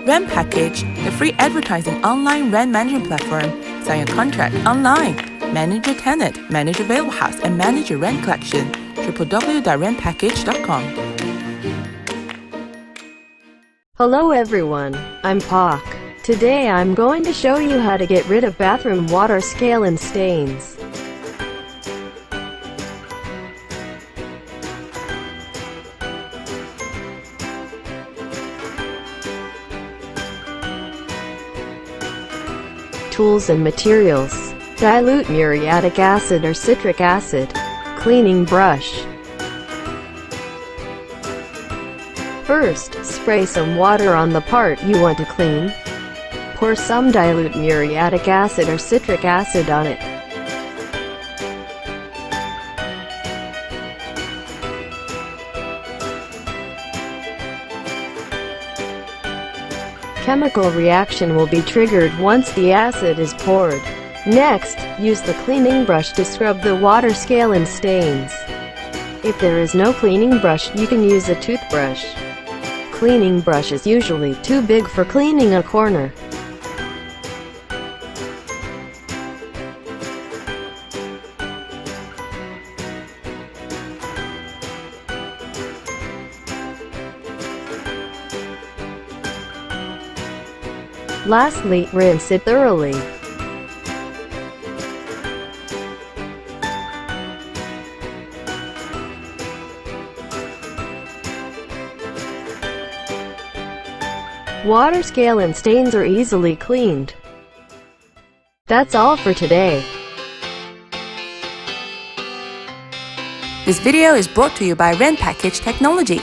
RentPackage, the free advertising online rent management platform. Sign a contract online. Manage your tenant, manage your available house, and manage your rent collection. www.rentpackage.com. Hello everyone, I'm Pak. Today I'm going to show you how to get rid of bathroom water scale and stains. Tools and materials: dilute muriatic acid or citric acid, cleaning brush. First, spray some water on the part you want to clean. Pour some dilute muriatic acid or citric acid on it. Chemical reaction will be triggered once the acid is poured. Next, use the cleaning brush to scrub the water scale and stains. If there is no cleaning brush, you can use a toothbrush. Cleaning brush is usually too big for cleaning a corner. Lastly, rinse it thoroughly. Water scale and stains are easily cleaned. That's all for today. This video is brought to you by RentPackage Technology.